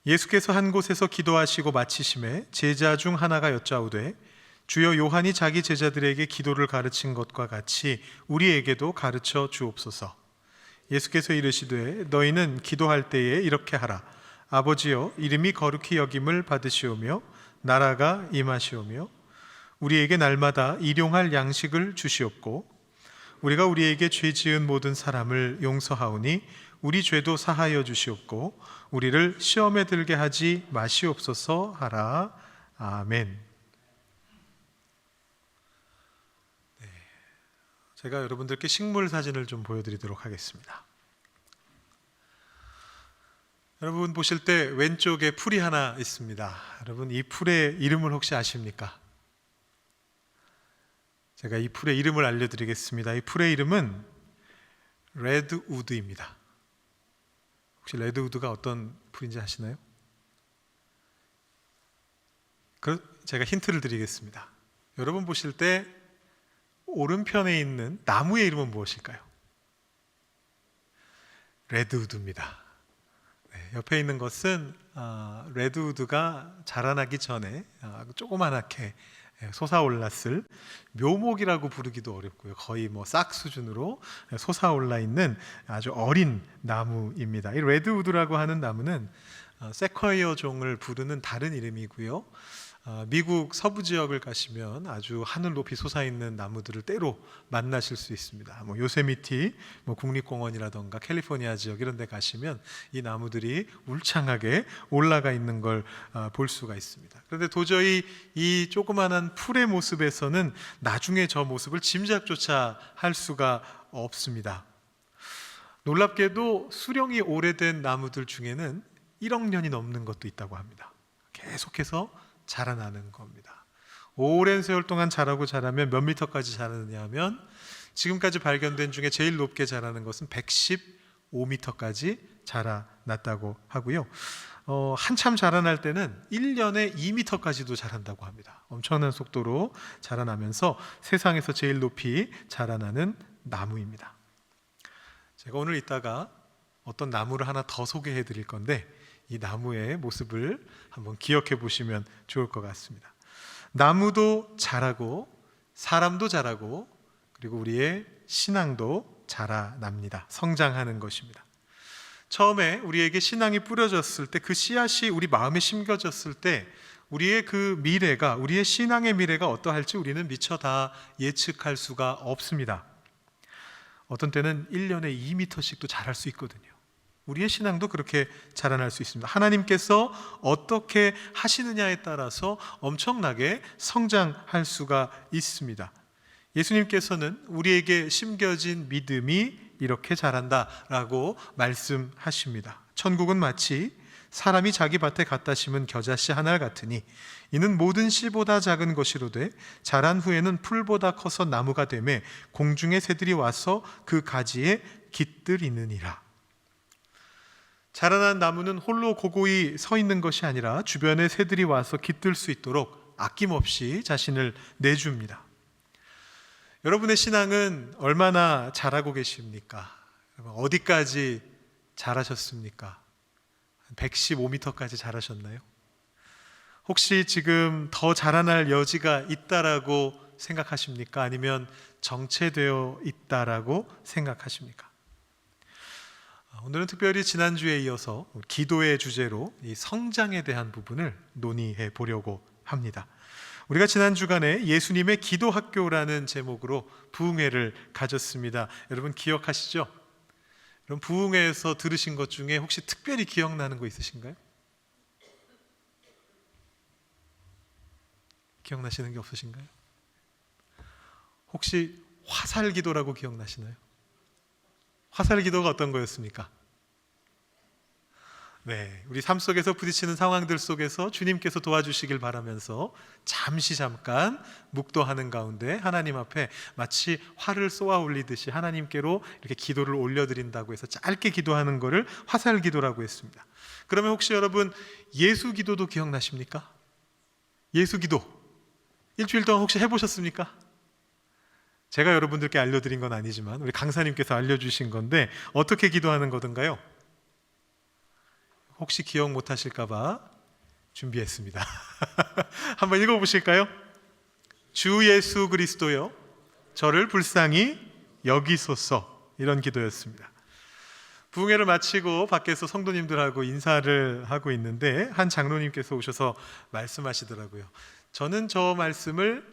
예수께서 한 곳에서 기도하시고 마치심에 제자 중 하나가 여짜오되 주여 요한이 자기 제자들에게 기도를 가르친 것과 같이 우리에게도 가르쳐 주옵소서. 예수께서 이르시되 너희는 기도할 때에 이렇게 하라. 아버지여 이름이 거룩히 여김을 받으시오며 나라가 임하시오며 우리에게 날마다 일용할 양식을 주시옵고 우리가 우리에게 죄 지은 모든 사람을 용서하오니 우리 죄도 사하여 주시옵고 우리를 시험에 들게 하지 마시옵소서 하라. 아멘. 제가 여러분들께 식물 사진을 좀 보여드리도록 하겠습니다. 여러분 보실 때 왼쪽에 풀이 하나 있습니다. 여러분 이 풀의 이름을 혹시 아십니까? 제가 이 풀의 이름을 알려드리겠습니다. 이 풀의 이름은 레드우드입니다. 혹시 레드우드가 어떤 풀인지 아시나요? 제가 힌트를 드리겠습니다. 여러분 보실 때 오른편에 있는 나무의 이름은 무엇일까요? 레드우드입니다. 옆에 있는 것은 레드우드가 자라나기 전에 조그만하게 솟아올랐을 묘목이라고 부르기도 어렵고요. 거의 싹 수준으로 솟아올라 있는 아주 어린 나무입니다. 이 레드우드라고 하는 나무는 세쿼이어 종을 부르는 다른 이름이고요. 미국 서부 지역을 가시면 아주 하늘 높이 솟아있는 나무들을 때로 만나실 수 있습니다. 요세미티 국립공원이라던가 캘리포니아 지역 이런 데 가시면 이 나무들이 울창하게 올라가 있는 걸 볼 수가 있습니다. 그런데 도저히 이 조그만한 풀의 모습에서는 나중에 저 모습을 짐작조차 할 수가 없습니다. 놀랍게도 수령이 오래된 나무들 중에는 1억 년이 넘는 것도 있다고 합니다. 계속해서 자라나는 겁니다. 오랜 세월 동안 자라고 자라면 몇 미터까지 자라느냐 하면 지금까지 발견된 중에 제일 높게 자라는 것은 115미터까지 자라났다고 하고요. 한참 자라날 때는 1년에 2미터까지도 자란다고 합니다. 엄청난 속도로 자라나면서 세상에서 제일 높이 자라나는 나무입니다. 제가 오늘 이따가 어떤 나무를 하나 더 소개해 드릴 건데 이 나무의 모습을 한번 기억해 보시면 좋을 것 같습니다. 나무도 자라고 사람도 자라고 그리고 우리의 신앙도 자라납니다. 성장하는 것입니다. 처음에 우리에게 신앙이 뿌려졌을 때 그 씨앗이 우리 마음에 심겨졌을 때 우리의 그 미래가 우리의 신앙의 미래가 어떠할지 우리는 미처 다 예측할 수가 없습니다. 어떤 때는 1년에 2m씩도 자랄 수 있거든요. 우리의 신앙도 그렇게 자라날 수 있습니다. 하나님께서 어떻게 하시느냐에 따라서 엄청나게 성장할 수가 있습니다. 예수님께서는 우리에게 심겨진 믿음이 이렇게 자란다라고 말씀하십니다. 천국은 마치 사람이 자기 밭에 갖다 심은 겨자씨 한 알 같으니 이는 모든 씨보다 작은 것이로되 자란 후에는 풀보다 커서 나무가 되매 공중의 새들이 와서 그 가지에 깃들이느니라. 자라난 나무는 홀로 고고히 서 있는 것이 아니라 주변에 새들이 와서 깃들 수 있도록 아낌없이 자신을 내줍니다. 여러분의 신앙은 얼마나 자라고 계십니까? 어디까지 자라셨습니까? 115m까지 자라셨나요? 혹시 지금 더 자라날 여지가 있다라고 생각하십니까? 아니면 정체되어 있다라고 생각하십니까? 오늘은 특별히 지난주에 이어서 기도의 주제로 이 성장에 대한 부분을 논의해 보려고 합니다. 우리가 지난 주간에 예수님의 기도학교라는 제목으로 부흥회를 가졌습니다. 여러분 기억하시죠? 그럼 부흥회에서 들으신 것 중에 혹시 특별히 기억나는 거 있으신가요? 기억나시는 게 없으신가요? 혹시 화살 기도라고 기억나시나요? 화살 기도가 어떤 거였습니까? 네, 우리 삶 속에서 부딪히는 상황들 속에서 주님께서 도와주시길 바라면서 잠깐 묵도하는 가운데 하나님 앞에 마치 활을 쏘아 올리듯이 하나님께로 이렇게 기도를 올려드린다고 해서 짧게 기도하는 것을 화살 기도라고 했습니다. 그러면 혹시 여러분 예수 기도도 기억나십니까? 예수 기도 일주일 동안 혹시 해보셨습니까? 제가 여러분들께 알려드린 건 아니지만 우리 강사님께서 알려주신 건데 어떻게 기도하는 거던가요? 혹시 기억 못 하실까봐 준비했습니다. 한번 읽어보실까요? 주 예수 그리스도여, 저를 불쌍히 여기소서. 이런 기도였습니다. 부흥회를 마치고 밖에서 성도님들하고 인사를 하고 있는데 한 장로님께서 오셔서 말씀하시더라고요. 저는 저 말씀을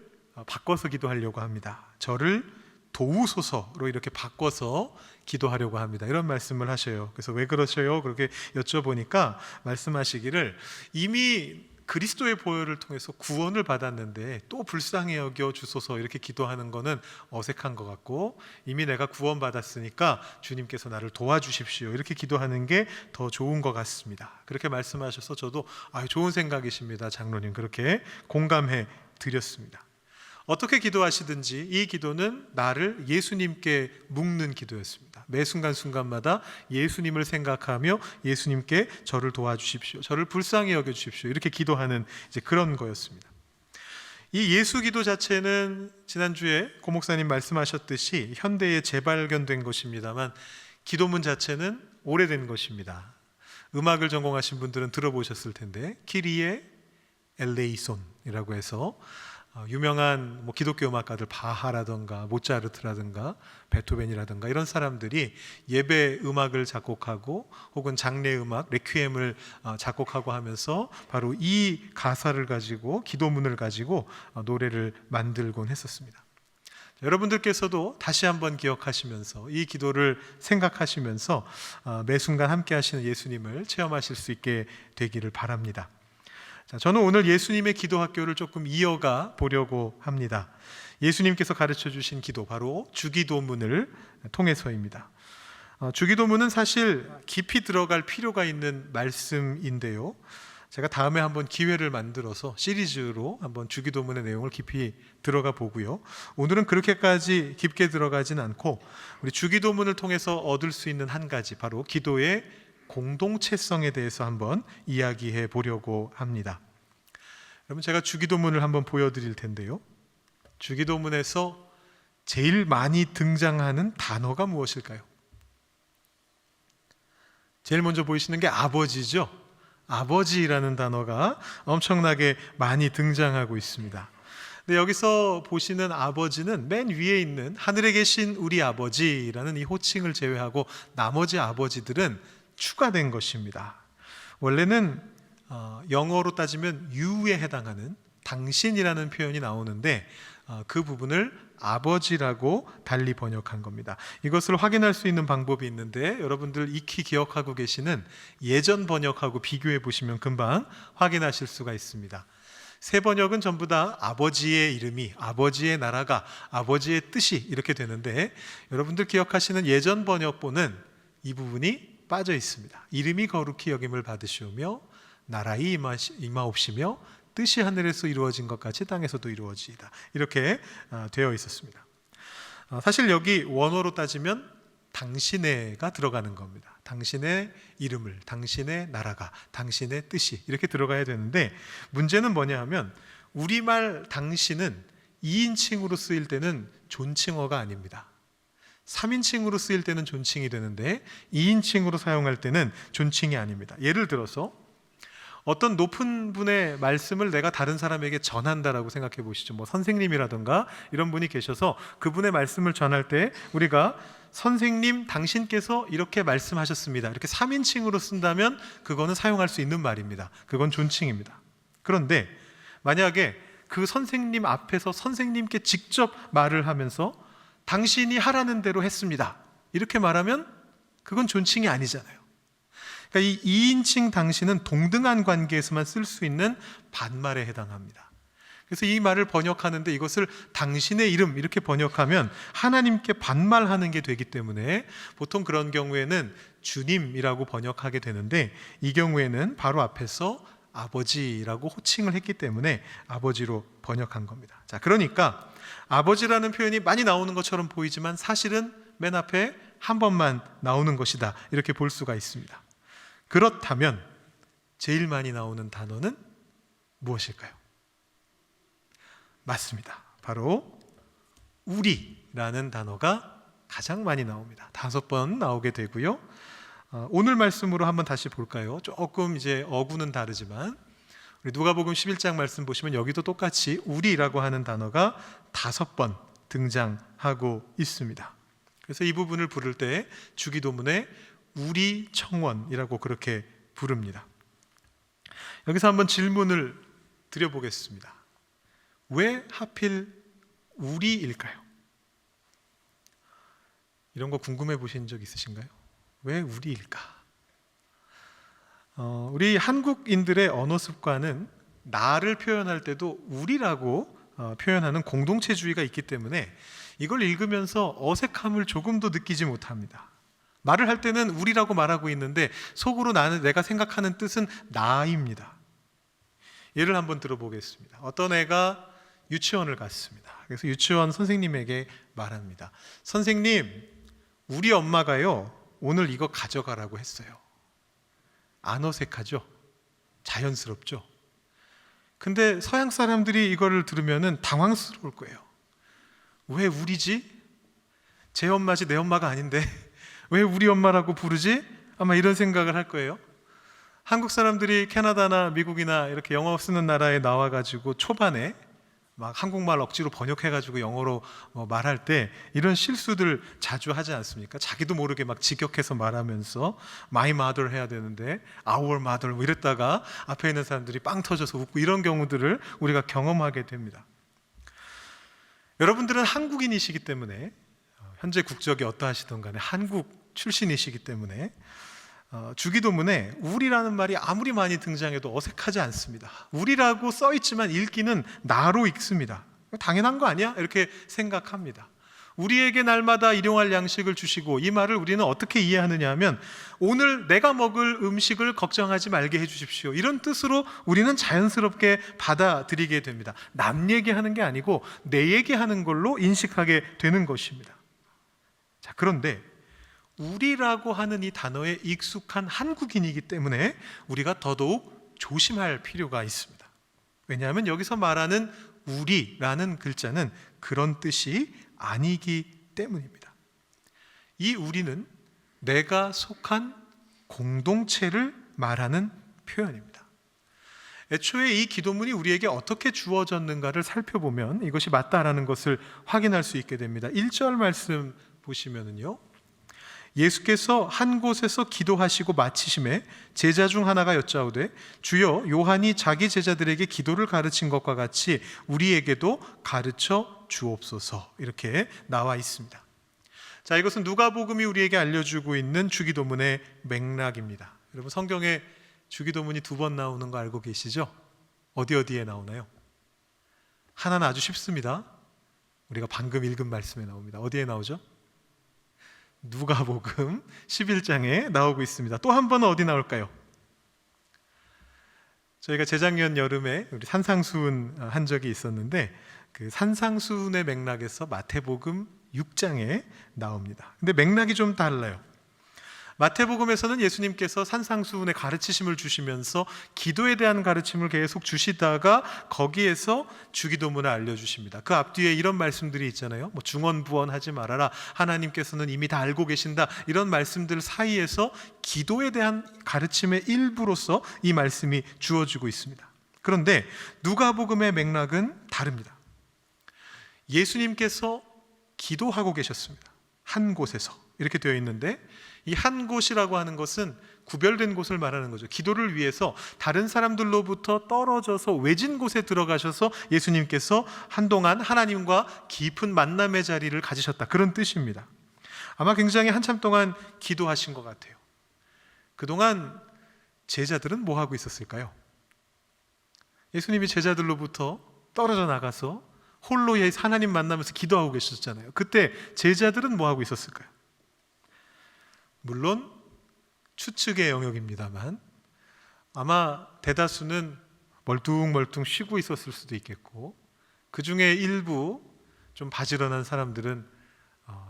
바꿔서 기도하려고 합니다. 저를 도우소서로 이렇게 바꿔서 기도하려고 합니다. 이런 말씀을 하셔요. 그래서 왜 그러셔요? 그렇게 여쭤보니까 말씀하시기를 이미 그리스도의 보혈을 통해서 구원을 받았는데 또 불쌍히 여겨 주소서 이렇게 기도하는 거는 어색한 것 같고, 이미 내가 구원 받았으니까 주님께서 나를 도와주십시오 이렇게 기도하는 게 더 좋은 것 같습니다. 그렇게 말씀하셔서 저도 좋은 생각이십니다 장로님, 그렇게 공감해 드렸습니다. 어떻게 기도하시든지 이 기도는 나를 예수님께 묶는 기도였습니다. 매 순간순간마다 예수님을 생각하며 예수님께 저를 도와주십시오, 저를 불쌍히 여겨주십시오 이렇게 기도하는 이제 그런 거였습니다. 이 예수 기도 자체는 지난주에 고 목사님 말씀하셨듯이 현대에 재발견된 것입니다만 기도문 자체는 오래된 것입니다. 음악을 전공하신 분들은 들어보셨을 텐데 키리에 엘레이손이라고 해서 유명한 기독교 음악가들 바하라든가 모차르트라든가 베토벤이라든가 이런 사람들이 예배 음악을 작곡하고 혹은 장례 음악 레퀴엠을 작곡하고 하면서 바로 이 가사를 가지고 기도문을 가지고 노래를 만들곤 했었습니다. 여러분들께서도 다시 한번 기억하시면서 이 기도를 생각하시면서 매 순간 함께 하시는 예수님을 체험하실 수 있게 되기를 바랍니다. 자, 저는 오늘 예수님의 기도학교를 조금 이어가 보려고 합니다. 예수님께서 가르쳐 주신 기도, 바로 주기도문을 통해서입니다. 주기도문은 사실 깊이 들어갈 필요가 있는 말씀인데요, 제가 다음에 한번 기회를 만들어서 시리즈로 한번 주기도문의 내용을 깊이 들어가 보고요, 오늘은 그렇게까지 깊게 들어가진 않고 우리 주기도문을 통해서 얻을 수 있는 한 가지, 바로 기도의 공동체성에 대해서 한번 이야기해 보려고 합니다. 여러분, 제가 주기도문을 한번 보여드릴 텐데요, 주기도문에서 제일 많이 등장하는 단어가 무엇일까요? 제일 먼저 보이시는 게 아버지죠. 아버지라는 단어가 엄청나게 많이 등장하고 있습니다. 근데 여기서 보시는 아버지는 맨 위에 있는 하늘에 계신 우리 아버지라는 이 호칭을 제외하고 나머지 아버지들은 추가된 것입니다. 원래는 영어로 따지면 you에 해당하는 당신이라는 표현이 나오는데 그 부분을 아버지라고 달리 번역한 겁니다. 이것을 확인할 수 있는 방법이 있는데 여러분들 익히 기억하고 계시는 예전 번역하고 비교해 보시면 금방 확인하실 수가 있습니다. 새 번역은 전부 다 아버지의 이름이, 아버지의 나라가, 아버지의 뜻이 이렇게 되는데, 여러분들 기억하시는 예전 번역본은 이 부분이 빠져 있습니다. 이름이 거룩히 여김을 받으시오며 나라의 임하옵시며 뜻이 하늘에서 이루어진 것 같이 땅에서도 이루어지이다, 이렇게 되어 있었습니다. 사실 여기 원어로 따지면 당신의가 들어가는 겁니다. 당신의 이름을, 당신의 나라가, 당신의 뜻이 이렇게 들어가야 되는데, 문제는 뭐냐 하면 우리말 당신은 2인칭으로 쓰일 때는 존칭어가 아닙니다. 3인칭으로 쓰일 때는 존칭이 되는데 2인칭으로 사용할 때는 존칭이 아닙니다. 예를 들어서 어떤 높은 분의 말씀을 내가 다른 사람에게 전한다라고 생각해 보시죠. 선생님이라든가 이런 분이 계셔서 그분의 말씀을 전할 때 우리가 선생님 당신께서 이렇게 말씀하셨습니다, 이렇게 3인칭으로 쓴다면 그거는 사용할 수 있는 말입니다. 그건 존칭입니다. 그런데 만약에 그 선생님 앞에서 선생님께 직접 말을 하면서 당신이 하라는 대로 했습니다, 이렇게 말하면 그건 존칭이 아니잖아요. 그러니까 이 2인칭 당신은 동등한 관계에서만 쓸 수 있는 반말에 해당합니다. 그래서 이 말을 번역하는데 이것을 당신의 이름 이렇게 번역하면 하나님께 반말하는 게 되기 때문에 보통 그런 경우에는 주님이라고 번역하게 되는데, 이 경우에는 바로 앞에서 아버지라고 호칭을 했기 때문에 아버지로 번역한 겁니다. 자, 그러니까 아버지라는 표현이 많이 나오는 것처럼 보이지만 사실은 맨 앞에 한 번만 나오는 것이다, 이렇게 볼 수가 있습니다. 그렇다면 제일 많이 나오는 단어는 무엇일까요? 맞습니다. 바로 우리라는 단어가 가장 많이 나옵니다. 5번 나오게 되고요. 오늘 말씀으로 한번 다시 볼까요? 조금 이제 어구는 다르지만 우리 누가복음 11장 말씀 보시면 여기도 똑같이 우리라고 하는 단어가 5번 등장하고 있습니다. 그래서 이 부분을 부를 때 주기도문에 우리 청원이라고 그렇게 부릅니다. 여기서 한번 질문을 드려보겠습니다. 왜 하필 우리일까요? 이런 거 궁금해 보신 적 있으신가요? 왜 우리일까? 우리 한국인들의 언어 습관은 나를 표현할 때도 우리라고 표현하는 공동체주의가 있기 때문에 이걸 읽으면서 어색함을 조금도 느끼지 못합니다. 말을 할 때는 우리라고 말하고 있는데 속으로 내가 생각하는 뜻은 나입니다. 예를 한번 들어보겠습니다. 어떤 애가 유치원을 갔습니다. 그래서 유치원 선생님에게 말합니다. 선생님, 우리 엄마가요 오늘 이거 가져가라고 했어요. 안 어색하죠? 자연스럽죠? 근데 서양 사람들이 이거를 들으면 당황스러울 거예요. 왜 우리지? 제 엄마지 내 엄마가 아닌데 왜 우리 엄마라고 부르지? 아마 이런 생각을 할 거예요. 한국 사람들이 캐나다나 미국이나 이렇게 영어 쓰는 나라에 나와가지고 초반에 막 한국말 억지로 번역해가지고 영어로 말할 때 이런 실수들 자주 하지 않습니까? 자기도 모르게 막 직역해서 말하면서 My mother 해야 되는데 Our mother 뭐 이랬다가 앞에 있는 사람들이 빵 터져서 웃고 이런 경우들을 우리가 경험하게 됩니다. 여러분들은 한국인이시기 때문에 현재 국적이 어떠하시든 간에 한국 출신이시기 때문에 주기도문에 우리라는 말이 아무리 많이 등장해도 어색하지 않습니다. 우리라고 써있지만 읽기는 나로 읽습니다. 당연한 거 아니야? 이렇게 생각합니다. 우리에게 날마다 일용할 양식을 주시고, 이 말을 우리는 어떻게 이해하느냐 하면 오늘 내가 먹을 음식을 걱정하지 말게 해주십시오, 이런 뜻으로 우리는 자연스럽게 받아들이게 됩니다. 남 얘기하는 게 아니고 내 얘기하는 걸로 인식하게 되는 것입니다. 자, 그런데 우리라고 하는 이 단어에 익숙한 한국인이기 때문에 우리가 더더욱 조심할 필요가 있습니다. 왜냐하면 여기서 말하는 우리라는 글자는 그런 뜻이 아니기 때문입니다. 이 우리는 내가 속한 공동체를 말하는 표현입니다. 애초에 이 기도문이 우리에게 어떻게 주어졌는가를 살펴보면 이것이 맞다라는 것을 확인할 수 있게 됩니다. 1절 말씀 보시면은요, 예수께서 한 곳에서 기도하시고 마치심에 제자 중 하나가 여짜오되 주여, 요한이 자기 제자들에게 기도를 가르친 것과 같이 우리에게도 가르쳐 주옵소서, 이렇게 나와 있습니다. 자, 이것은 누가복음이 우리에게 알려주고 있는 주기도문의 맥락입니다. 여러분, 성경에 주기도문이 2번 나오는 거 알고 계시죠? 어디에 나오나요? 하나는 아주 쉽습니다. 우리가 방금 읽은 말씀에 나옵니다. 어디에 나오죠? 누가복음 11장에 나오고 있습니다. 또 한 번은 어디 나올까요? 저희가 재작년 여름에 우리 산상수훈 한 적이 있었는데 그 산상수훈의 맥락에서 마태복음 6장에 나옵니다. 근데 맥락이 좀 달라요. 마태복음에서는 예수님께서 산상수훈의 가르치심을 주시면서 기도에 대한 가르침을 계속 주시다가 거기에서 주기도문을 알려주십니다. 그 앞뒤에 이런 말씀들이 있잖아요. 뭐 중언부언하지 말아라, 하나님께서는 이미 다 알고 계신다, 이런 말씀들 사이에서 기도에 대한 가르침의 일부로서 이 말씀이 주어지고 있습니다. 그런데 누가복음의 맥락은 다릅니다. 예수님께서 기도하고 계셨습니다. 한 곳에서 이렇게 되어 있는데, 이 한 곳이라고 하는 것은 구별된 곳을 말하는 거죠. 기도를 위해서 다른 사람들로부터 떨어져서 외진 곳에 들어가셔서 예수님께서 한동안 하나님과 깊은 만남의 자리를 가지셨다, 그런 뜻입니다. 아마 굉장히 한참 동안 기도하신 것 같아요. 그동안 제자들은 뭐 하고 있었을까요? 예수님이 제자들로부터 떨어져 나가서 홀로 하나님 만나면서 기도하고 계셨잖아요. 그때 제자들은 뭐 하고 있었을까요? 물론 추측의 영역입니다만 아마 대다수는 멀뚱멀뚱 쉬고 있었을 수도 있겠고, 그 중에 일부 좀 바지런한 사람들은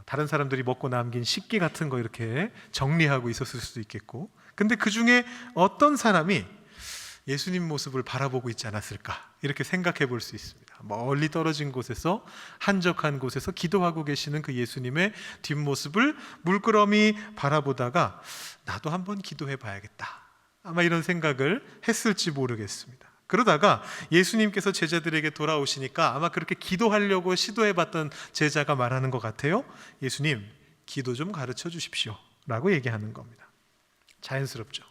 다른 사람들이 먹고 남긴 식기 같은 거 이렇게 정리하고 있었을 수도 있겠고, 근데 그 중에 어떤 사람이 예수님 모습을 바라보고 있지 않았을까, 이렇게 생각해 볼 수 있습니다. 멀리 떨어진 곳에서, 한적한 곳에서 기도하고 계시는 그 예수님의 뒷모습을 물끄러미 바라보다가 나도 한번 기도해 봐야겠다, 아마 이런 생각을 했을지 모르겠습니다. 그러다가 예수님께서 제자들에게 돌아오시니까 아마 그렇게 기도하려고 시도해 봤던 제자가 말하는 것 같아요. 예수님, 기도 좀 가르쳐 주십시오 라고 얘기하는 겁니다. 자연스럽죠.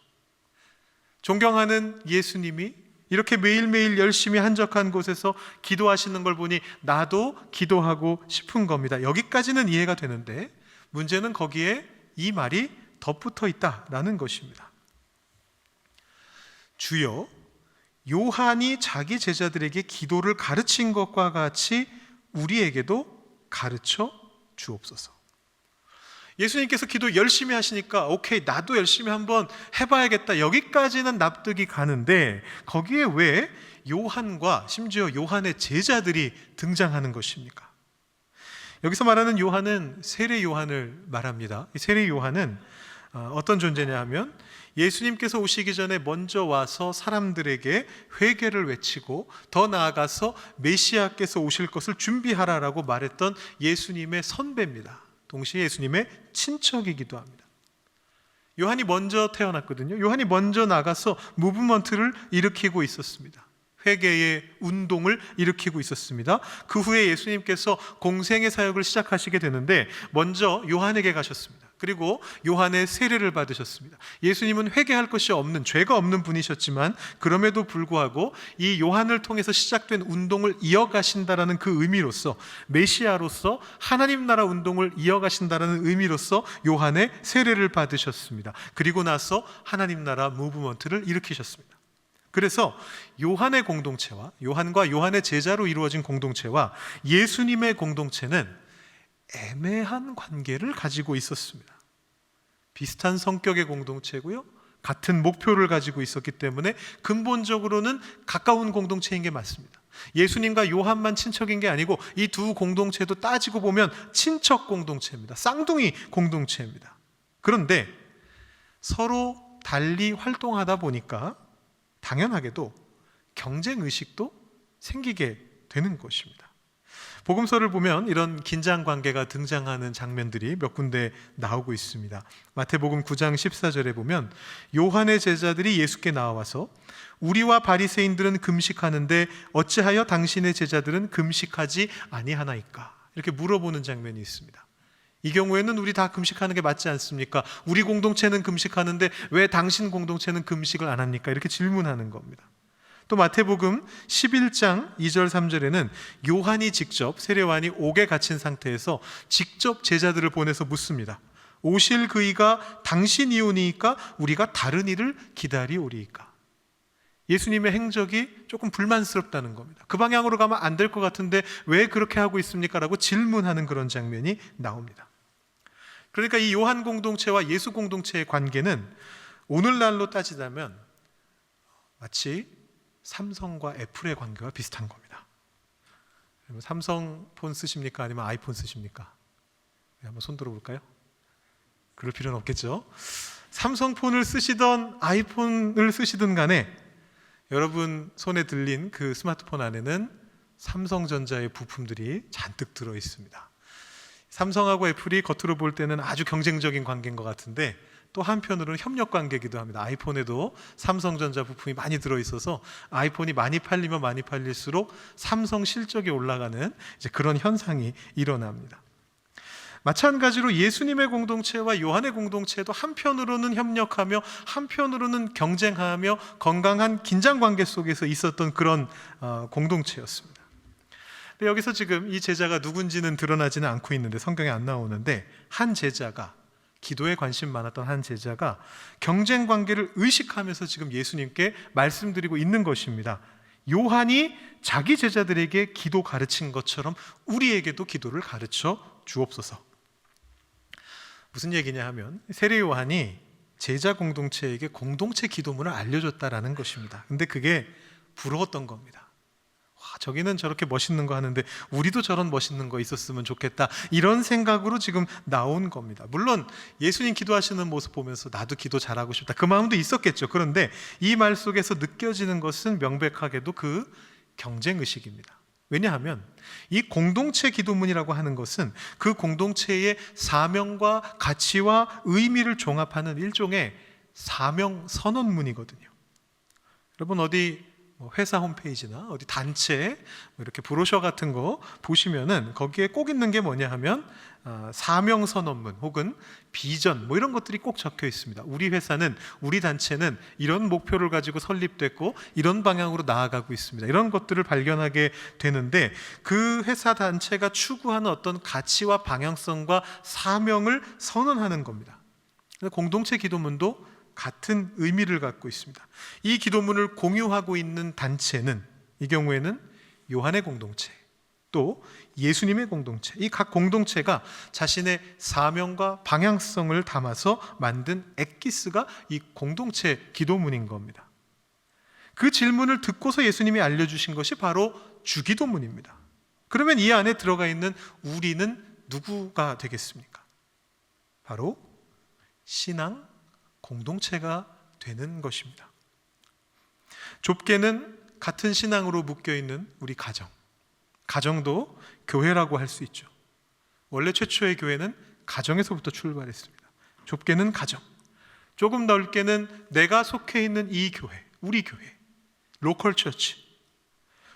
존경하는 예수님이 이렇게 매일매일 열심히 한적한 곳에서 기도하시는 걸 보니 나도 기도하고 싶은 겁니다. 여기까지는 이해가 되는데 문제는 거기에 이 말이 덧붙어 있다라는 것입니다. 주여, 요한이 자기 제자들에게 기도를 가르친 것과 같이 우리에게도 가르쳐 주옵소서. 예수님께서 기도 열심히 하시니까 오케이, 나도 열심히 한번 해봐야겠다, 여기까지는 납득이 가는데 거기에 왜 요한과 심지어 요한의 제자들이 등장하는 것입니까? 여기서 말하는 요한은 세례 요한을 말합니다. 이 세례 요한은 어떤 존재냐 하면 예수님께서 오시기 전에 먼저 와서 사람들에게 회개를 외치고 더 나아가서 메시아께서 오실 것을 준비하라라고 말했던 예수님의 선배입니다. 동시에 예수님의 친척이기도 합니다. 요한이 먼저 태어났거든요. 요한이 먼저 나가서 무브먼트를 일으키고 있었습니다. 회개의 운동을 일으키고 있었습니다. 그 후에 예수님께서 공생의 사역을 시작하시게 되는데 먼저 요한에게 가셨습니다. 그리고 요한의 세례를 받으셨습니다. 예수님은 회개할 것이 없는, 죄가 없는 분이셨지만 그럼에도 불구하고 이 요한을 통해서 시작된 운동을 이어가신다라는 그 의미로서, 메시아로서 하나님 나라 운동을 이어가신다라는 의미로서 요한의 세례를 받으셨습니다. 그리고 나서 하나님 나라 무브먼트를 일으키셨습니다. 그래서 요한의 공동체와, 요한과 요한의 제자로 이루어진 공동체와 예수님의 공동체는 애매한 관계를 가지고 있었습니다. 비슷한 성격의 공동체고요, 같은 목표를 가지고 있었기 때문에 근본적으로는 가까운 공동체인 게 맞습니다. 예수님과 요한만 친척인 게 아니고 이 두 공동체도 따지고 보면 친척 공동체입니다. 쌍둥이 공동체입니다. 그런데 서로 달리 활동하다 보니까 당연하게도 경쟁 의식도 생기게 되는 것입니다. 복음서를 보면 이런 긴장 관계가 등장하는 장면들이 몇 군데 나오고 있습니다. 마태복음 9장 14절에 보면 요한의 제자들이 예수께 나와서 우리와 바리새인들은 금식하는데 어찌하여 당신의 제자들은 금식하지 아니하나이까? 이렇게 물어보는 장면이 있습니다. 이 경우에는 우리 다 금식하는 게 맞지 않습니까? 우리 공동체는 금식하는데 왜 당신 공동체는 금식을 안 합니까? 이렇게 질문하는 겁니다. 또 마태복음 11장 2절 3절에는 요한이 직접, 세례요한이 옥에 갇힌 상태에서 직접 제자들을 보내서 묻습니다. 오실 그이가 당신이오니이까 우리가 다른 이를 기다리오리이까? 예수님의 행적이 조금 불만스럽다는 겁니다. 그 방향으로 가면 안 될 것 같은데 왜 그렇게 하고 있습니까? 라고 질문하는 그런 장면이 나옵니다. 그러니까 이 요한 공동체와 예수 공동체의 관계는 오늘날로 따지자면 마치 삼성과 애플의 관계와 비슷한 겁니다. 삼성 폰 쓰십니까? 아니면 아이폰 쓰십니까? 한번 손 들어볼까요? 그럴 필요는 없겠죠. 삼성 폰을 쓰시던 아이폰을 쓰시든 간에 여러분 손에 들린 그 스마트폰 안에는 삼성전자의 부품들이 잔뜩 들어 있습니다. 삼성하고 애플이 겉으로 볼 때는 아주 경쟁적인 관계인 것 같은데 또 한편으로는 협력 관계이기도 합니다. 아이폰에도 삼성전자 부품이 많이 들어있어서 아이폰이 많이 팔리면 많이 팔릴수록 삼성 실적이 올라가는 이제 그런 현상이 일어납니다. 마찬가지로 예수님의 공동체와 요한의 공동체도 한편으로는 협력하며 한편으로는 경쟁하며 건강한 긴장 관계 속에서 있었던 그런 공동체였습니다. 근데 여기서 지금 이 제자가 누군지는 드러나지는 않고 있는데, 성경에 안 나오는데, 한 제자가, 기도에 관심 많았던 한 제자가 경쟁 관계를 의식하면서 지금 예수님께 말씀드리고 있는 것입니다. 요한이 자기 제자들에게 기도 가르친 것처럼 우리에게도 기도를 가르쳐 주옵소서. 무슨 얘기냐 하면 세례 요한이 제자 공동체에게 공동체 기도문을 알려줬다라는 것입니다. 근데 그게 부러웠던 겁니다. 와, 저기는 저렇게 멋있는 거 하는데 우리도 저런 멋있는 거 있었으면 좋겠다, 이런 생각으로 지금 나온 겁니다. 물론 예수님 기도하시는 모습 보면서 나도 기도 잘하고 싶다, 그 마음도 있었겠죠. 그런데 이 말 속에서 느껴지는 것은 명백하게도 그 경쟁의식입니다. 왜냐하면 이 공동체 기도문이라고 하는 것은 그 공동체의 사명과 가치와 의미를 종합하는 일종의 사명 선언문이거든요. 여러분 어디 회사 홈페이지나 어디 단체 이렇게 브로셔 같은 거 보시면은 거기에 꼭 있는 게 뭐냐 하면 사명 선언문 혹은 비전 이런 것들이 꼭 적혀 있습니다. 우리 회사는, 우리 단체는 이런 목표를 가지고 설립됐고 이런 방향으로 나아가고 있습니다. 이런 것들을 발견하게 되는데 그 회사 단체가 추구하는 어떤 가치와 방향성과 사명을 선언하는 겁니다. 공동체 기도문도 같은 의미를 갖고 있습니다. 이 기도문을 공유하고 있는 단체는 이 경우에는 요한의 공동체, 또 예수님의 공동체, 이 각 공동체가 자신의 사명과 방향성을 담아서 만든 엑기스가 이 공동체 기도문인 겁니다. 그 질문을 듣고서 예수님이 알려주신 것이 바로 주기도문입니다. 그러면 이 안에 들어가 있는 우리는 누구가 되겠습니까? 바로 신앙 공동체가 되는 것입니다. 좁게는 같은 신앙으로 묶여있는 우리 가정도 교회라고 할 수 있죠. 원래 최초의 교회는 가정에서부터 출발했습니다. 좁게는 가정, 조금 넓게는 내가 속해 있는 이 교회, 우리 교회, 로컬 처치.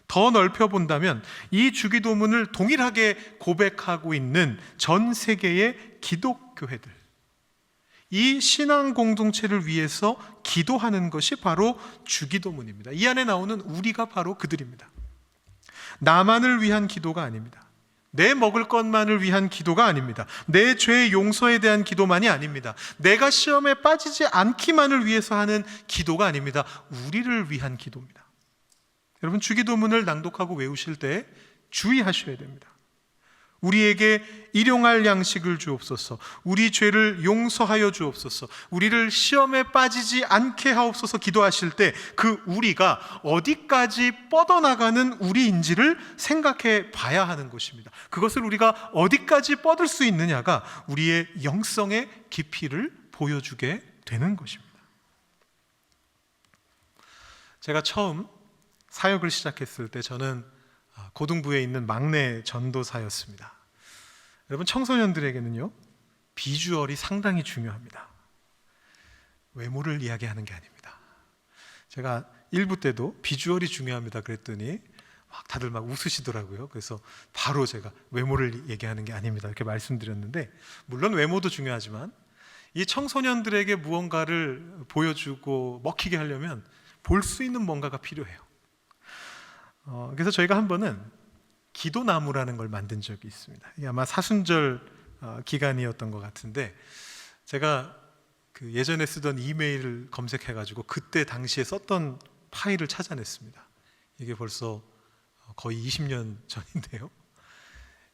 더 넓혀본다면 이 주기도문을 동일하게 고백하고 있는 전 세계의 기독교회들, 이 신앙 공동체를 위해서 기도하는 것이 바로 주기도문입니다. 이 안에 나오는 우리가 바로 그들입니다. 나만을 위한 기도가 아닙니다. 내 먹을 것만을 위한 기도가 아닙니다. 내 죄의 용서에 대한 기도만이 아닙니다. 내가 시험에 빠지지 않기만을 위해서 하는 기도가 아닙니다. 우리를 위한 기도입니다. 여러분 주기도문을 낭독하고 외우실 때 주의하셔야 됩니다. 우리에게 일용할 양식을 주옵소서, 우리 죄를 용서하여 주옵소서, 우리를 시험에 빠지지 않게 하옵소서 기도하실 때 그 우리가 어디까지 뻗어나가는 우리인지를 생각해 봐야 하는 것입니다. 그것을 우리가 어디까지 뻗을 수 있느냐가 우리의 영성의 깊이를 보여주게 되는 것입니다. 제가 처음 사역을 시작했을 때 저는 고등부에 있는 막내 전도사였습니다. 여러분 청소년들에게는요 비주얼이 상당히 중요합니다. 외모를 이야기하는 게 아닙니다. 제가 1부 때도 비주얼이 중요합니다 그랬더니 다들 막 웃으시더라고요. 그래서 바로 제가 외모를 얘기하는 게 아닙니다 이렇게 말씀드렸는데, 물론 외모도 중요하지만 이 청소년들에게 무언가를 보여주고 먹히게 하려면 볼 수 있는 뭔가가 필요해요. 그래서 저희가 한 번은 기도나무라는 걸 만든 적이 있습니다. 이게 아마 사순절 기간이었던 것 같은데, 제가 그 예전에 쓰던 이메일을 검색해가지고 그때 당시에 썼던 파일을 찾아냈습니다. 이게 벌써 거의 20년 전인데요.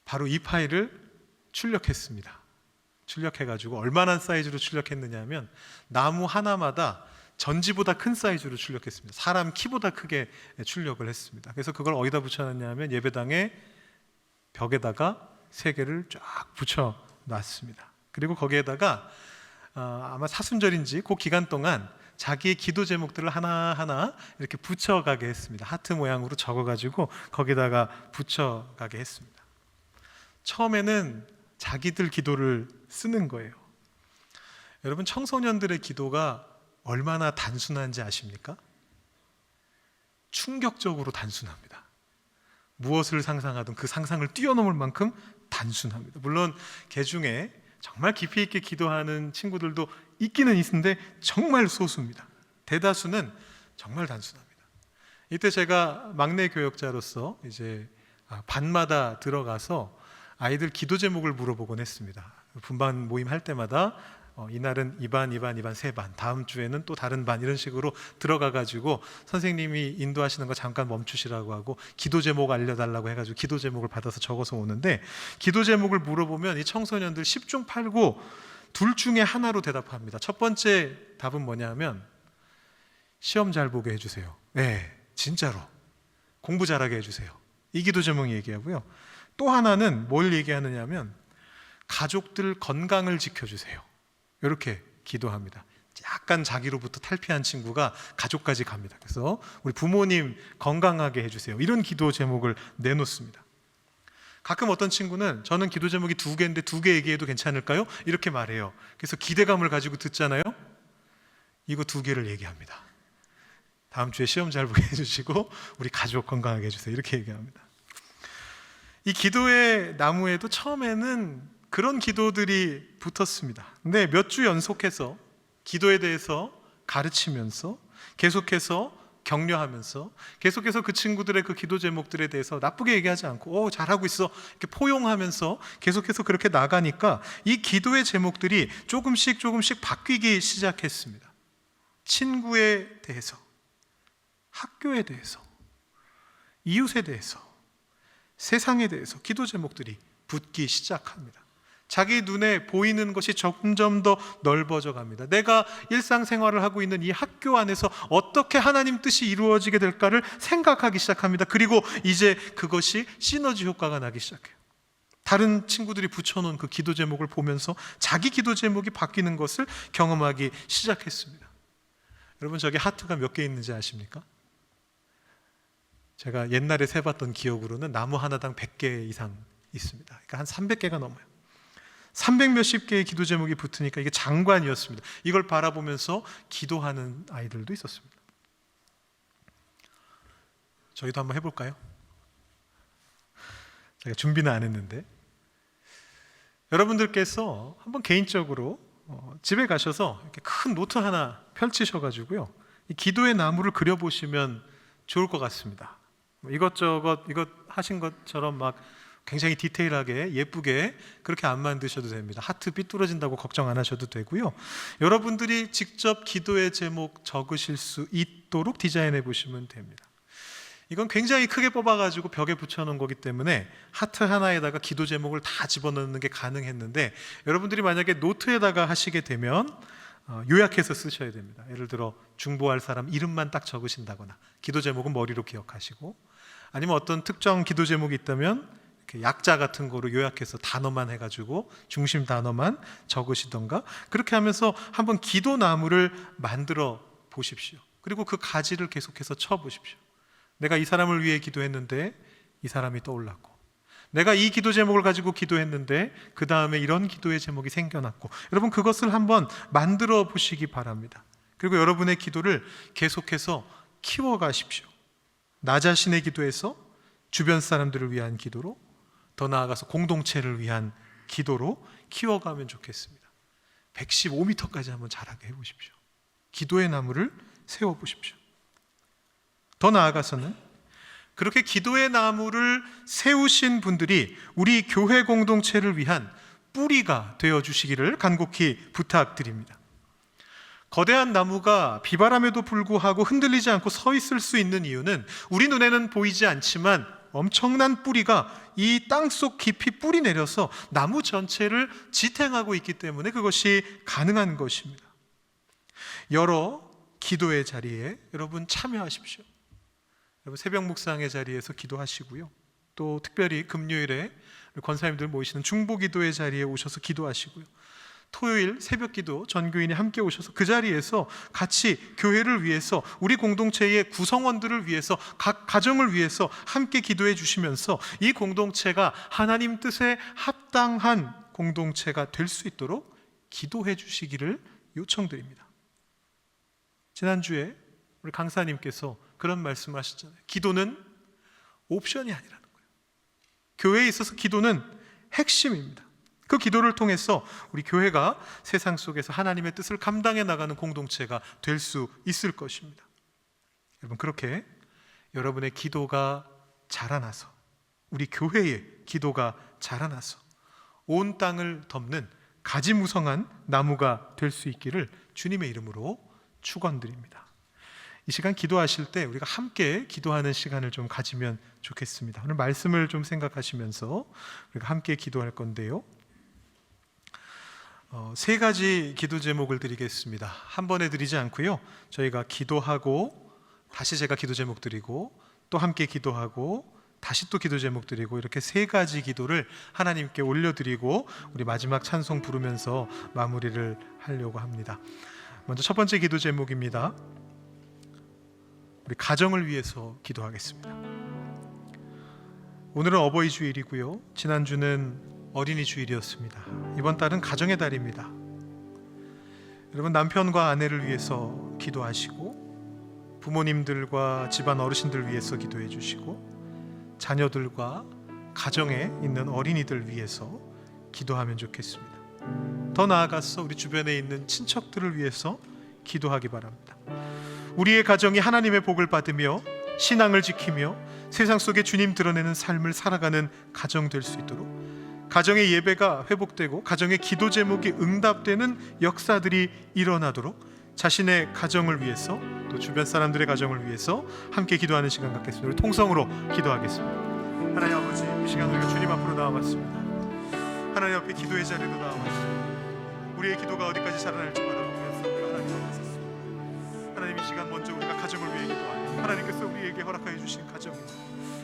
바로 이 파일을 출력했습니다. 출력해가지고 얼마나 사이즈로 출력했느냐 하면 나무 하나마다 전지보다 큰 사이즈로 출력했습니다. 사람 키보다 크게 출력을 했습니다. 그래서 그걸 어디다 붙여놨냐면 예배당의 벽에다가 3개를 쫙 붙여놨습니다. 그리고 거기에다가 아마 사순절인지 그 기간 동안 자기의 기도 제목들을 하나하나 이렇게 붙여가게 했습니다. 하트 모양으로 적어가지고 거기다가 붙여가게 했습니다. 처음에는 자기들 기도를 쓰는 거예요. 여러분 청소년들의 기도가 얼마나 단순한지 아십니까? 충격적으로 단순합니다. 무엇을 상상하든 그 상상을 뛰어넘을 만큼 단순합니다. 물론 개 중에 정말 깊이 있게 기도하는 친구들도 있기는 있는데 정말 소수입니다. 대다수는 정말 단순합니다. 이때 제가 막내 교역자로서 이제 반마다 들어가서 아이들 기도 제목을 물어보곤 했습니다. 분반 모임 할 때마다 이날은 2반, 3반, 다음 주에는 또 다른 반, 이런 식으로 들어가가지고 선생님이 인도하시는 거 잠깐 멈추시라고 하고 기도 제목 알려달라고 해가지고 기도 제목을 받아서 적어서 오는데, 기도 제목을 물어보면 이 청소년들 10중 8구 둘 중에 하나로 대답합니다. 첫 번째 답은 뭐냐면 시험 잘 보게 해주세요. 네, 진짜로 공부 잘하게 해주세요. 이 기도 제목 얘기하고요. 또 하나는 뭘 얘기하느냐면 가족들 건강을 지켜주세요. 이렇게 기도합니다. 약간 자기로부터 탈피한 친구가 가족까지 갑니다. 그래서 우리 부모님 건강하게 해주세요, 이런 기도 제목을 내놓습니다. 가끔 어떤 친구는 저는 기도 제목이 2개인데 2개 얘기해도 괜찮을까요? 이렇게 말해요. 그래서 기대감을 가지고 듣잖아요. 이거 2개를 얘기합니다. 다음 주에 시험 잘 보게 해주시고 우리 가족 건강하게 해주세요, 이렇게 얘기합니다. 이 기도의 나무에도 처음에는 그런 기도들이 붙었습니다. 근데 몇 주 연속해서 기도에 대해서 가르치면서 계속해서 격려하면서 계속해서 그 친구들의 그 기도 제목들에 대해서 나쁘게 얘기하지 않고 잘하고 있어 이렇게 포용하면서 계속해서 그렇게 나가니까 이 기도의 제목들이 조금씩 바뀌기 시작했습니다. 친구에 대해서, 학교에 대해서, 이웃에 대해서, 세상에 대해서 기도 제목들이 붙기 시작합니다. 자기 눈에 보이는 것이 점점 더 넓어져 갑니다. 내가 일상생활을 하고 있는 이 학교 안에서 어떻게 하나님 뜻이 이루어지게 될까를 생각하기 시작합니다. 그리고 이제 그것이 시너지 효과가 나기 시작해요. 다른 친구들이 붙여놓은 그 기도 제목을 보면서 자기 기도 제목이 바뀌는 것을 경험하기 시작했습니다. 여러분, 저기 하트가 몇 개 있는지 아십니까? 제가 옛날에 세봤던 기억으로는 나무 하나당 100개 이상 있습니다. 그러니까 한 300개가 넘어요. 300 몇십 개의 기도 제목이 붙으니까 이게 장관이었습니다. 이걸 바라보면서 기도하는 아이들도 있었습니다. 저희도 한번 해볼까요? 제가 준비는 안 했는데, 여러분들께서 한번 개인적으로 집에 가셔서 이렇게 큰 노트 하나 펼치셔가지고요, 이 기도의 나무를 그려보시면 좋을 것 같습니다. 이것저것 이것 하신 것처럼 막 굉장히 디테일하게 예쁘게 그렇게 안 만드셔도 됩니다. 하트 삐뚤어진다고 걱정 안 하셔도 되고요. 여러분들이 직접 기도의 제목 적으실 수 있도록 디자인해 보시면 됩니다. 이건 굉장히 크게 뽑아가지고 벽에 붙여놓은 거기 때문에 하트 하나에다가 기도 제목을 다 집어넣는 게 가능했는데, 여러분들이 만약에 노트에다가 하시게 되면 요약해서 쓰셔야 됩니다. 예를 들어 중보할 사람 이름만 딱 적으신다거나, 기도 제목은 머리로 기억하시고, 아니면 어떤 특정 기도 제목이 있다면 약자 같은 거로 요약해서 단어만 해가지고 중심 단어만 적으시던가, 그렇게 하면서 한번 기도 나무를 만들어 보십시오. 그리고 그 가지를 계속해서 쳐 보십시오. 내가 이 사람을 위해 기도했는데 이 사람이 떠올랐고, 내가 이 기도 제목을 가지고 기도했는데 그 다음에 이런 기도의 제목이 생겨났고, 여러분 그것을 한번 만들어 보시기 바랍니다. 그리고 여러분의 기도를 계속해서 키워가십시오. 나 자신의 기도에서 주변 사람들을 위한 기도로, 더 나아가서 공동체를 위한 기도로 키워가면 좋겠습니다. 115m까지 한번 자라게 해보십시오. 기도의 나무를 세워보십시오. 더 나아가서는 그렇게 기도의 나무를 세우신 분들이 우리 교회 공동체를 위한 뿌리가 되어주시기를 간곡히 부탁드립니다. 거대한 나무가 비바람에도 불구하고 흔들리지 않고 서 있을 수 있는 이유는 우리 눈에는 보이지 않지만 엄청난 뿌리가 이 땅속 깊이 뿌리 내려서 나무 전체를 지탱하고 있기 때문에 그것이 가능한 것입니다. 여러 기도의 자리에 여러분 참여하십시오. 여러분 새벽 묵상의 자리에서 기도하시고요, 또 특별히 금요일에 권사님들 모이시는 중보 기도의 자리에 오셔서 기도하시고요, 토요일 새벽 기도 전교인이 함께 오셔서 그 자리에서 같이 교회를 위해서, 우리 공동체의 구성원들을 위해서, 각 가정을 위해서 함께 기도해 주시면서 이 공동체가 하나님 뜻에 합당한 공동체가 될 수 있도록 기도해 주시기를 요청드립니다. 지난주에 우리 강사님께서 그런 말씀을 하셨잖아요. 기도는 옵션이 아니라는 거예요. 교회에 있어서 기도는 핵심입니다. 그 기도를 통해서 우리 교회가 세상 속에서 하나님의 뜻을 감당해 나가는 공동체가 될 수 있을 것입니다. 여러분 그렇게 여러분의 기도가 자라나서, 우리 교회의 기도가 자라나서 온 땅을 덮는 가지무성한 나무가 될 수 있기를 주님의 이름으로 축원드립니다. 이 시간 기도하실 때 우리가 함께 기도하는 시간을 좀 가지면 좋겠습니다. 오늘 말씀을 좀 생각하시면서 우리가 함께 기도할 건데요, 3가지 기도 제목을 드리겠습니다. 한 번에 드리지 않고요, 저희가 기도하고 다시 제가 기도 제목 드리고 또 함께 기도하고 다시 또 기도 제목 드리고, 이렇게 3가지 기도를 하나님께 올려드리고 우리 마지막 찬송 부르면서 마무리를 하려고 합니다. 먼저 첫 번째 기도 제목입니다. 우리 가정을 위해서 기도하겠습니다. 오늘은 어버이 주일이고요. 지난주는 어린이 주일이었습니다. 이번 달은 가정의 달입니다. 여러분, 남편과 아내를 위해서 기도하시고, 부모님들과 집안 어르신들 위해서 기도해 주시고, 자녀들과 가정에 있는 어린이들 위해서 기도하면 좋겠습니다. 더 나아가서 우리 주변에 있는 친척들을 위해서 기도하기 바랍니다. 우리의 가정이 하나님의 복을 받으며 신앙을 지키며 세상 속에 주님 드러내는 삶을 살아가는 가정 될 수 있도록, 가정의 예배가 회복되고 가정의 기도 제목이 응답되는 역사들이 일어나도록 자신의 가정을 위해서, 또 주변 사람들의 가정을 위해서 함께 기도하는 시간 갖겠습니다. 우리 통성으로 기도하겠습니다. 하나님 아버지, 이 시간 우리가 주님 앞으로 나와봤습니다. 하나님 앞에 기도의 자리로 나와봤습니다. 우리의 기도가 어디까지 자라날지 바라보면서 우리가 하나님 앞에 섰습니다. 하나님, 이 시간 먼저 우리가 가정을 위해 기도하니 하나님께서 우리에게 허락하여 주신 가정입니다.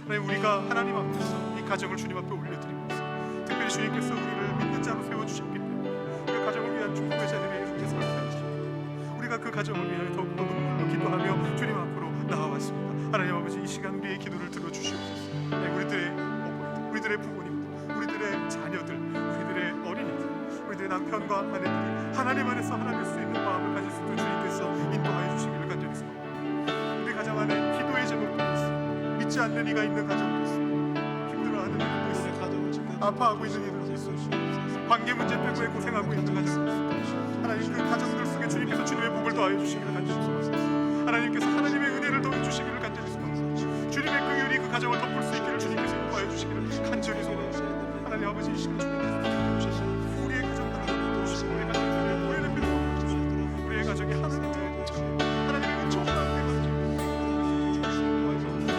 하나님, 우리가 하나님 앞에서 이 가정을 주님 앞에 올려드리면서 특별히 주님께서 우리를 믿는 자로 세워주셨기 때문에 우리가 가정을 위한 축복의 자리에 이렇게 서게 하십니다. 우리가 그 가정을 위하여 더욱더 눈물로 기도하며 주님 앞으로 나와왔습니다. 하나님 아버지, 이 시간 우리의 기도를 들어주시옵소서. 우리들의 어머니들, 우리들의 부모님들, 우리들의 자녀들, 우리들의 어린이들, 우리들의 남편과 아내들이 하나님 안에서 하나 될 수 있는 마음을 가질 수 있도록 주님께서 인도하여 주시기를 간절히 소원합니다. 우리 가정 안에 기도의 제목도 있습니다. 믿지 않는 이가 있는 가정도 있습니다. 힘들어하는 이들도 있습니다. 아파하고 있는 이들도 있습니다. 관계 문제 때문에 고생하고 있는 가정도 있습니다. 하나님, 그 가정들 속에 주님께서 주님의 복을 더하여 주시기를 간절히 소원합니다. 하나님께서 하나님의 은혜를 더해 주시기를 간절히 소원합니다. 주님의 그 은이 그 가정을 덮을 수 있기를 주님께서 인도하여 주시기를 간절히 소원합니다. 하나님 아버지, 이 시간 주님께서 우리의 가정들을 도우시고 우리의 가정들을 보혈의 피로 덮어주시고 우리의 가정이 하나님의 하나님의 은총을 함께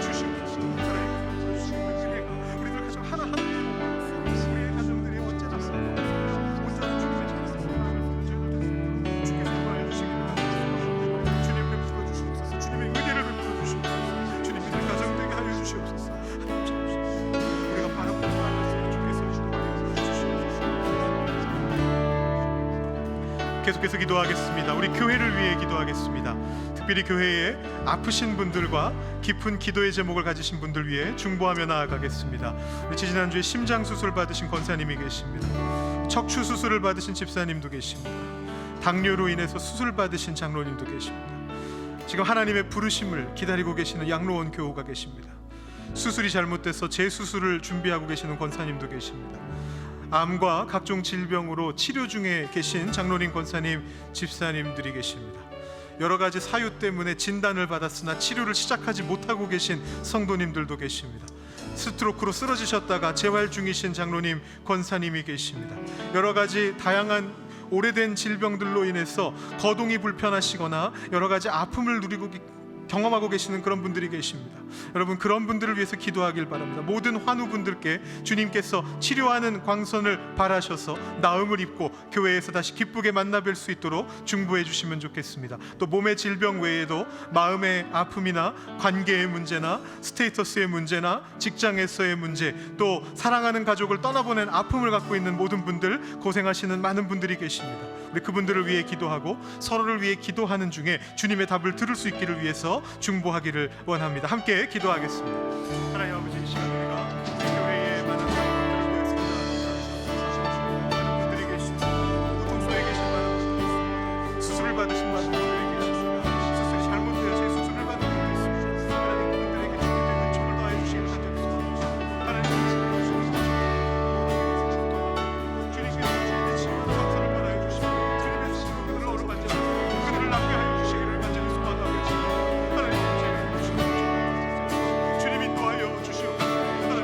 주시옵소서. 하나님 주시는 은혜가 우리들 가정 하나하나 우리의 가정들이 언제나 온전한 주님의 자녀들 주께서 인도하여 주시기를 간절히 주님 베풀어 주시옵소서. 주님의 은혜를 베풀어 주시옵소서. 주님 믿을 가정되게 하여 주시옵소서. 우리가 바라보는 말씀 주께서 인도하여 주시옵소서. 계속해서 기도하겠습니다. 우리 교회를 위해 기도하겠습니다. 특별히 교회에 아프신 분들과 깊은 기도의 제목을 가지신 분들 위해 중보하며 나아가겠습니다. 우리 지난주에 심장 수술 받으신 권사님이 계십니다. 척추 수술을 받으신 집사님도 계십니다. 당뇨로 인해서 수술 받으신 장로님도 계십니다. 지금 하나님의 부르심을 기다리고 계시는 양로원 교우가 계십니다. 수술이 잘못돼서 재수술을 준비하고 계시는 권사님도 계십니다. 암과 각종 질병으로 치료 중에 계신 장로님, 권사님, 집사님들이 계십니다. 여러 가지 사유 때문에 진단을 받았으나 치료를 시작하지 못하고 계신 성도님들도 계십니다. 스트로크로 쓰러지셨다가 재활 중이신 장로님, 권사님이 계십니다. 여러 가지 다양한 오래된 질병들로 인해서 거동이 불편하시거나 여러 가지 아픔을 경험하고 계시는 그런 분들이 계십니다. 여러분, 그런 분들을 위해서 기도하길 바랍니다. 모든 환우분들께 주님께서 치료하는 광선을 발하셔서 나음을 입고 교회에서 다시 기쁘게 만나뵐 수 있도록 중보해 주시면 좋겠습니다. 또 몸의 질병 외에도 마음의 아픔이나 관계의 문제나 스테이터스의 문제나 직장에서의 문제, 또 사랑하는 가족을 떠나보낸 아픔을 갖고 있는 모든 분들, 고생하시는 많은 분들이 계십니다. 우리 그분들을 위해 기도하고 서로를 위해 기도하는 중에 주님의 답을 들을 수 있기를 위해서 중보하기를 원합니다. 함께 기도하겠습니다. 하나님 아버지, 이 시간 우리가 교회의 많은 사람들을 위해서 기도합니다. 많은 분들이 계십니다. 고통소에 계신 많은 분들이 있습니다. 수술을 받으신 많은 분들이 계십니다. 수술이 잘못되어 재수술을 받은 분들이 있습니다. 하나님, 그분들에게 주님의 은총을 더해 주시기를 간절히 소원합니다. 하나님, 주님께서 주님의 친구를 감사를 받아여 주시고 주님의 친구들을 어루만지시고 그들을 낫게 하여 주시기를 간절히 소원하겠습니다. 하나님, 주님 인도하여 주시옵소서. 하나님,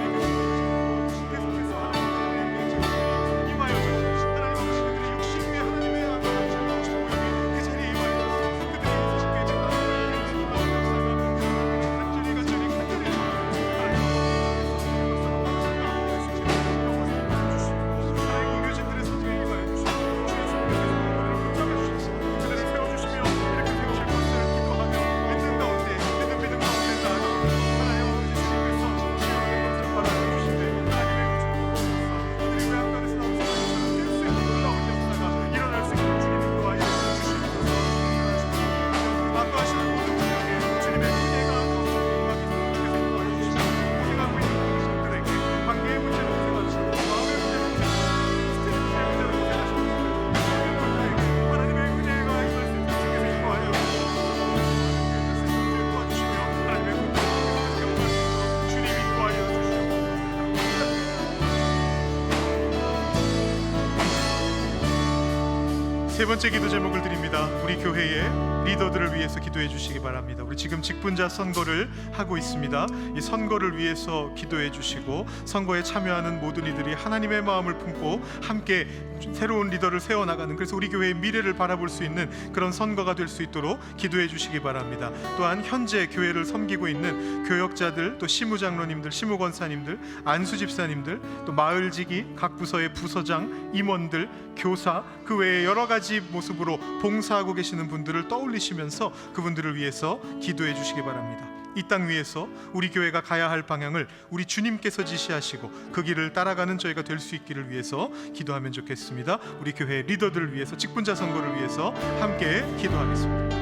세 번째 기도 제목을 드립니다. 우리 교회의 리더들을 위해서 기도해 주시기 바랍니다. 우리 지금 직분자 선거를 하고 있습니다. 이 선거를 위해서 기도해 주시고 선거에 참여하는 모든 이들이 하나님의 마음을 품고 함께 새로운 리더를 세워나가는, 그래서 우리 교회의 미래를 바라볼 수 있는 그런 선거가 될 수 있도록 기도해 주시기 바랍니다. 또한 현재 교회를 섬기고 있는 교역자들, 또 시무장로님들, 시무권사님들, 안수집사님들, 또 마을지기, 각 부서의 부서장, 임원들, 교사, 그 외에 여러 가지 모습으로 봉사하고 계시는 분들을 떠올리시면서 그분들을 위해서 기도해 주시기 바랍니다. 이 땅 위에서 우리 교회가 가야 할 방향을 우리 주님께서 지시하시고 그 길을 따라가는 저희가 될 수 있기를 위해서 기도하면 좋겠습니다. 우리 교회 리더들을 위해서, 직분자 선거를 위해서 함께 기도하겠습니다.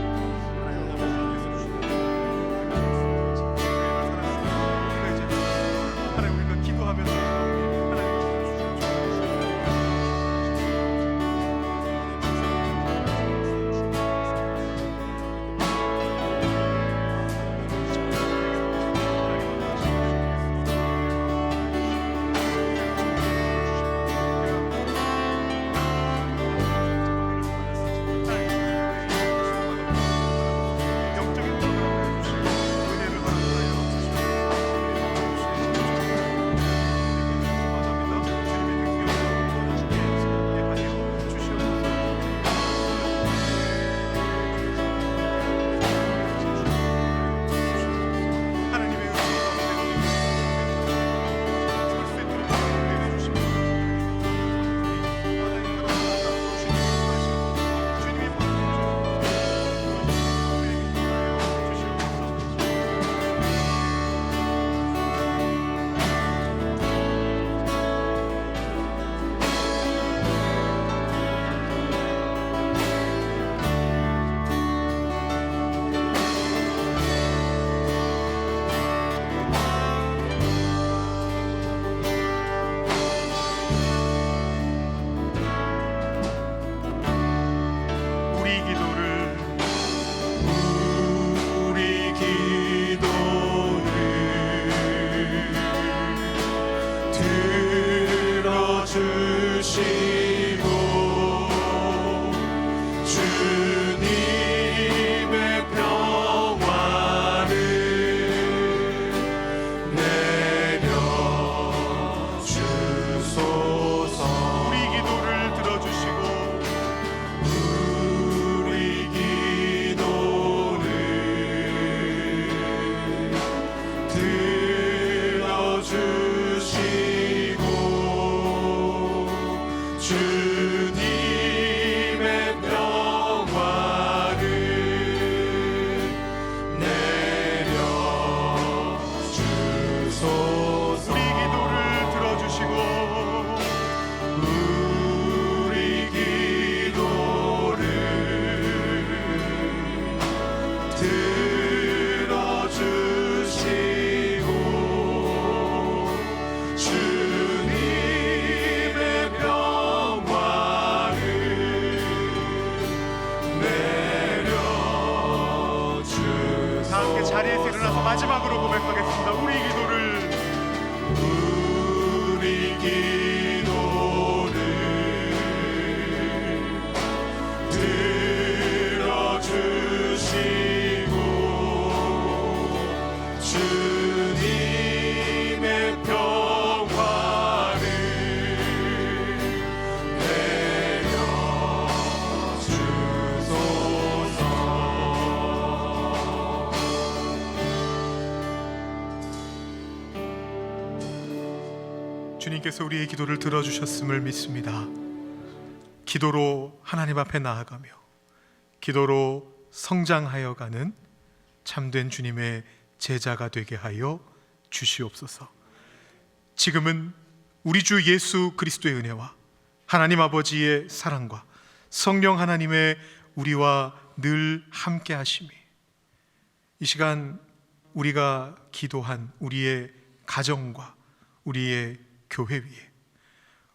자리에서 일어나서 마지막으로 고백하겠습니다. 우리 기도를 들어주시고 주님의 평화를 내려주소서. 주님께서 우리의 기도를 들어주셨음을 믿습니다. 기도로 하나님 앞에 나아가며 기도로 성장하여 가는 참된 주님의 제자가 되게 하여 주시옵소서. 지금은 우리 주 예수 그리스도의 은혜와 하나님 아버지의 사랑과 성령 하나님의 우리와 늘 함께 하심이, 이 시간 우리가 기도한 우리의 가정과 우리의 교회 위에,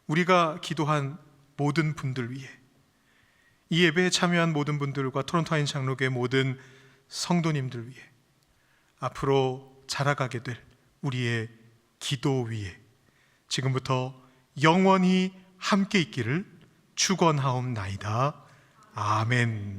우리가 기도한 모든 분들 위에, 이 예배에 참여한 모든 분들과 토론토 하인 장로교의 모든 성도님들 위에, 앞으로 자라가게 될 우리의 기도 위에 지금부터 영원히 함께 있기를 축원하옵나이다. 아멘.